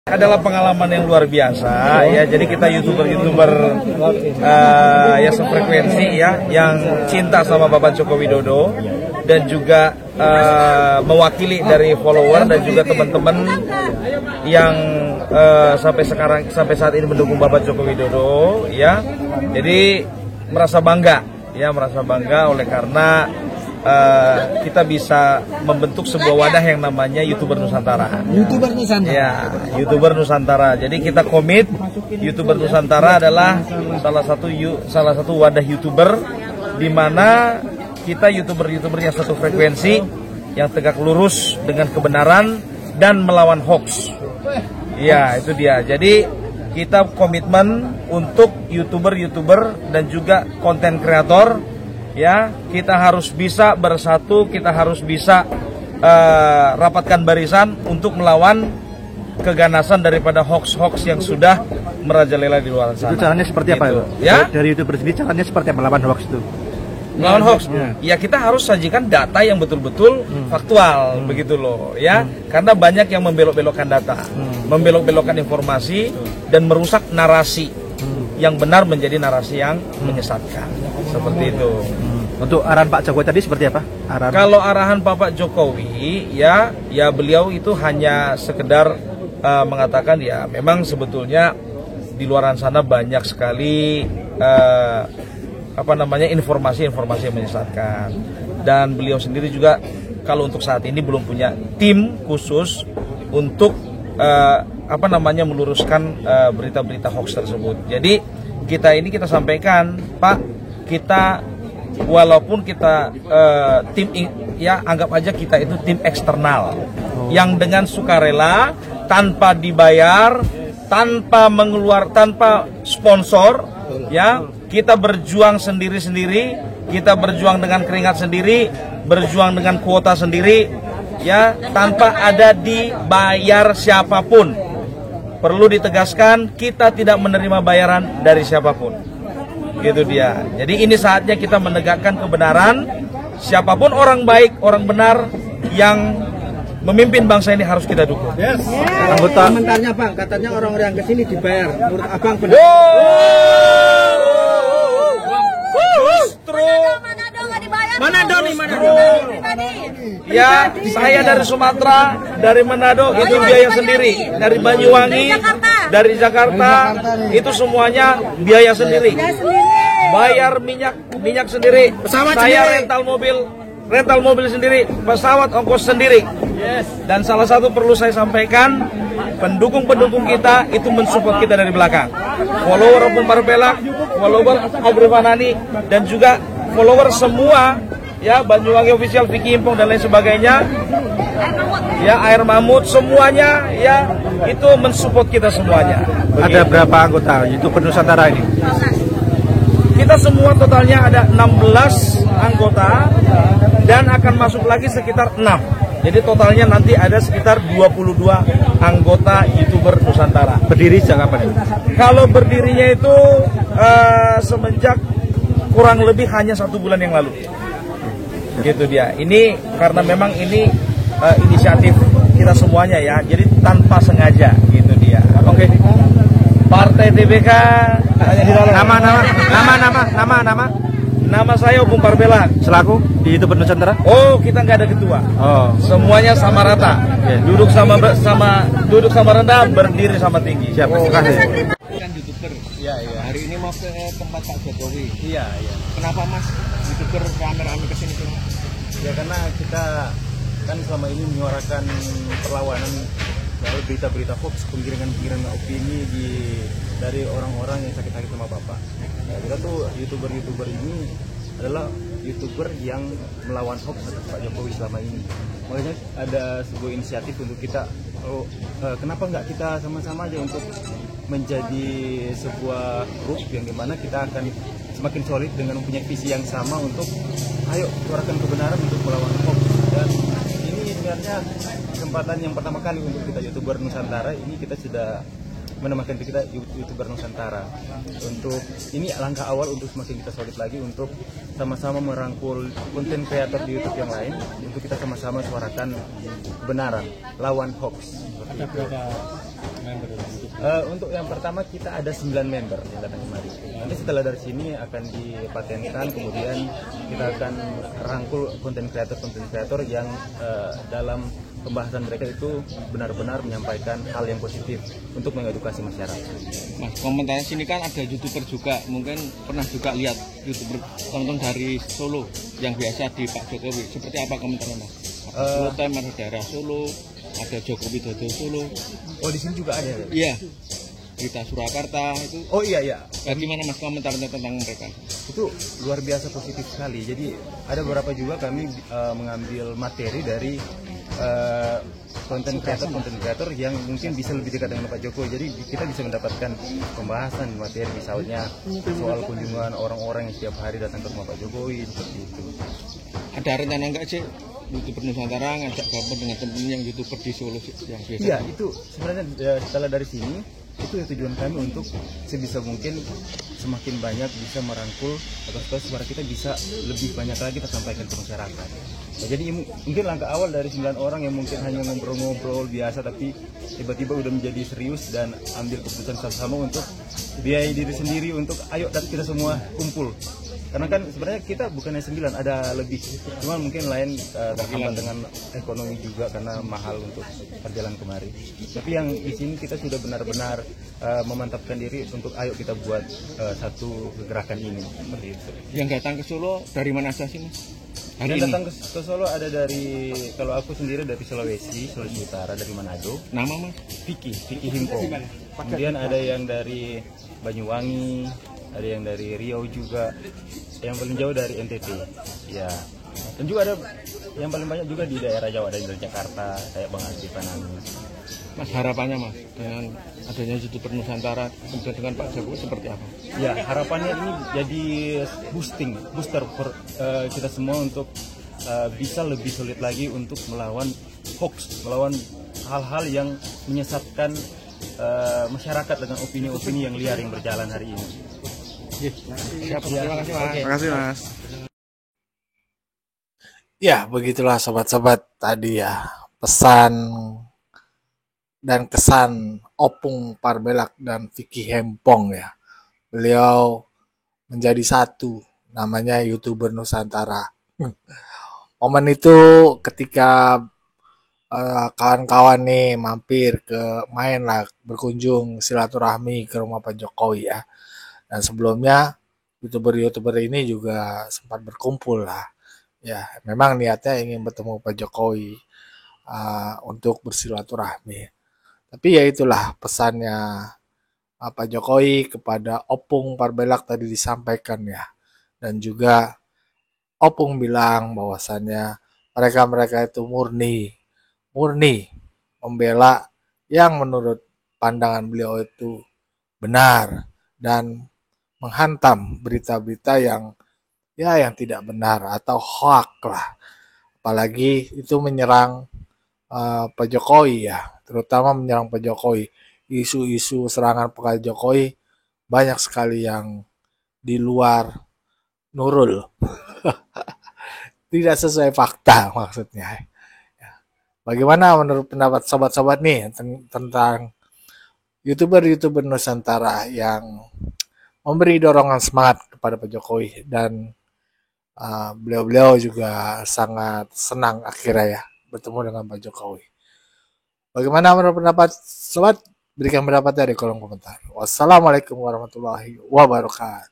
Adalah pengalaman yang luar biasa ya. Jadi kita youtuber ya sefrekuensi ya, yang cinta sama Bapak Joko Widodo dan juga mewakili dari follower dan juga teman-teman yang sampai saat ini mendukung Bapak Joko Widodo ya. Jadi merasa bangga oleh karena kita bisa membentuk sebuah wadah yang namanya YouTuber Nusantara. YouTuber Nusantara. Ya, YouTuber Nusantara. Jadi kita komit YouTuber Nusantara adalah salah satu wadah YouTuber di mana kita YouTuber yang satu frekuensi, yang tegak lurus dengan kebenaran dan melawan hoax. Ya, itu dia. Jadi kita komitmen untuk YouTuber dan juga konten kreator. Ya, kita harus bisa bersatu, kita harus bisa rapatkan barisan untuk melawan keganasan daripada hoax-hoax yang sudah merajalela di luar sana. Itu caranya seperti apa, gitu. Ya? Dari YouTuber sendiri caranya seperti apa melawan hoax itu? Melawan hoax? Ya kita harus sajikan data yang betul-betul faktual, begitu loh, ya. Karena banyak yang membelok-belokkan data, membelok-belokkan informasi dan merusak narasi yang benar menjadi narasi yang menyesatkan. Seperti itu. Untuk arahan Pak Jokowi tadi seperti apa? Kalau arahan Bapak Jokowi ya beliau itu hanya sekedar mengatakan ya memang sebetulnya di luar sana banyak sekali informasi-informasi yang menyesatkan, dan beliau sendiri juga kalau untuk saat ini belum punya tim khusus untuk meluruskan berita-berita hoax tersebut. Jadi kita sampaikan, Pak, kita walaupun kita anggap aja kita itu tim eksternal yang dengan sukarela, tanpa dibayar, tanpa sponsor, ya, kita berjuang sendiri-sendiri, kita berjuang dengan keringat sendiri, berjuang dengan kuota sendiri, ya, tanpa ada dibayar siapapun. Perlu ditegaskan, kita tidak menerima bayaran dari siapapun. Gitu dia. Jadi ini saatnya kita menegakkan kebenaran. Siapapun orang baik, orang benar yang memimpin bangsa ini harus kita dukung. Yes. Anggota komentarnya Bang, katanya orang-orang yang kesini dibayar. Menurut Abang benar? Manado nih, Manado. Ya, saya dari Sumatera, dari Manado itu biaya sendiri, dari Banyuwangi, dari Jakarta itu semuanya biaya sendiri. Bayar minyak sendiri, saya rental mobil sendiri, pesawat ongkos sendiri. Dan salah satu perlu saya sampaikan, pendukung kita itu mensupport kita dari belakang. Follower Bumbar Pelak, follower Agri Fanani, dan juga follower semua ya, Banyuwangi Official, Vicky Impong dan lain sebagainya, ya, Air Mamut, semuanya ya itu mensupport kita semuanya. Ada berapa anggota YouTuber Nusantara ini? Kita semua totalnya ada 16 anggota dan akan masuk lagi sekitar 6. Jadi totalnya nanti ada sekitar 22 anggota YouTuber Nusantara. Berdiri sejak kapan? Kalau berdirinya itu semenjak kurang lebih hanya 1 bulan yang lalu. Gitu dia. Ini karena memang ini inisiatif kita semuanya ya. Jadi tanpa sengaja, gitu dia. Oke. Partai TBK. Nama saya Bumbar Pelak. Selaku di YouTuber Nusantara? Oh, kita nggak ada ketua. Oh. Semuanya sama rata. Yeah. Duduk sama rendah, berdiri sama tinggi. Siap, terima kasih. Kan YouTuber. Iya. Hari ini mau ke tempat Pak Jokowi. Iya. Kenapa Mas YouTuber rame-rame kesini semua? Ya karena kita kan selama ini menyuarakan perlawanan dari berita-berita hoax, penggiringan opini dari orang-orang yang sakit hati sama Bapak. Ya, kita tuh YouTuber ini adalah YouTuber yang melawan hoax atas Pak Jokowi selama ini. Makanya ada sebuah inisiatif untuk kita, kenapa nggak kita sama-sama aja untuk menjadi sebuah grup yang dimana kita akan semakin solid dengan mempunyai visi yang sama untuk ayo suarakan kebenaran untuk melawan hoax. Dan ini sebenarnya kesempatan yang pertama kali untuk kita YouTuber Nusantara. Ini kita sudah menamakan kita YouTuber Nusantara. Untuk ini langkah awal untuk semakin kita solid lagi untuk sama-sama merangkul konten kreator di YouTube yang lain untuk kita sama-sama suarakan kebenaran, lawan hoax. Ada berapa member Untuk yang pertama kita ada 9 member yang datang kemari. Nanti setelah dari sini akan dipatenkan, kemudian kita akan rangkul konten kreator yang dalam pembahasan mereka itu benar-benar menyampaikan hal yang positif untuk mengedukasi masyarakat. Mas, komentarnya sini kan ada YouTuber juga, mungkin pernah juga lihat YouTuber tonton dari Solo yang biasa di Pak Jokowi. Seperti apa komentarnya, Mas? Solo Time, ada daerah Solo, ada Joko Widodo Solo. Oh, di sini juga ada ya? Iya. Berita Surakarta itu. Oh iya. Bagaimana Mas komentarnya tentang mereka? Itu luar biasa positif sekali. Jadi ada beberapa juga kami mengambil materi dari konten kreator yang mungkin bisa lebih dekat dengan Pak Jokowi. Jadi kita bisa mendapatkan pembahasan materi misalnya soal kunjungan orang-orang yang setiap hari datang ke rumah Pak Jokowi seperti itu. Ada rencana enggak sih YouTuber Nusantara ngajak gabung dengan teman yang YouTuber di Solo yang biasa? Iya, itu sebenarnya setelah dari sini itu tujuan kami untuk sebisa mungkin semakin banyak bisa merangkul atau supaya suara kita bisa lebih banyak lagi kita sampaikan ke masyarakat. Nah, jadi mungkin langkah awal dari 9 orang yang mungkin hanya ngobrol-ngobrol biasa tapi tiba-tiba udah menjadi serius dan ambil keputusan sama-sama untuk biayai diri sendiri untuk ayo dan kita semua kumpul. Karena kan sebenarnya kita bukannya 9, ada lebih. Cuma mungkin lain terhambat dengan ekonomi juga karena mahal untuk perjalanan kemari. Tapi yang di sini kita sudah benar-benar memantapkan diri untuk ayo kita buat satu gerakan ini seperti itu. Yang datang ke Solo dari mana saja sih, Mas? Hari yang ini? datang ke Solo ada dari, kalau aku sendiri dari Sulawesi Utara, dari Manado. Nama, Mas? Vicky Himpo. Kemudian ada yang dari Banyuwangi, ada yang dari Riau juga, yang paling jauh dari NTT ya, dan juga ada yang paling banyak juga di daerah Jawa, ada dari Jakarta kayak Bang Arti Panani. Mas, harapannya Mas dengan adanya YouTuber Nusantara kemudian dengan Pak Jokowi seperti apa? Ya, harapannya ini jadi booster for kita semua untuk bisa lebih sulit lagi untuk melawan hoax, melawan hal-hal yang menyesatkan masyarakat dengan opini-opini yang liar yang berjalan hari ini. Siap, terima kasih, Mas. Terima kasih, Mas. Ya, begitulah sobat-sobat tadi ya, pesan dan kesan Opung Parbelak dan Vicky Hempong ya. Beliau menjadi satu, namanya YouTuber Nusantara. Momen itu ketika kawan-kawan nih mampir ke main lah, berkunjung silaturahmi ke rumah Pak Jokowi ya. Dan sebelumnya YouTuber ini juga sempat berkumpul lah. Ya, memang niatnya ingin bertemu Pak Jokowi untuk bersilaturahmi. Tapi ya itulah pesannya Pak Jokowi kepada Opung Parbelak tadi disampaikan ya. Dan juga Opung bilang bahwasannya mereka itu murni membela yang menurut pandangan beliau itu benar dan menghantam berita-berita yang tidak benar atau hoax lah. Apalagi itu menyerang Pak Jokowi ya, terutama menyerang Pak Jokowi. Isu-isu serangan Pak Jokowi banyak sekali yang di luar Nurul. Tidak sesuai fakta maksudnya. Bagaimana menurut pendapat sobat-sobat nih tentang YouTuber Nusantara yang memberi dorongan semangat kepada Pak Jokowi dan beliau juga sangat senang akhirnya ya bertemu dengan Pak Jokowi. Bagaimana menurut pendapat sobat? Berikan pendapatnya di kolom komentar. Wassalamualaikum warahmatullahi wabarakatuh.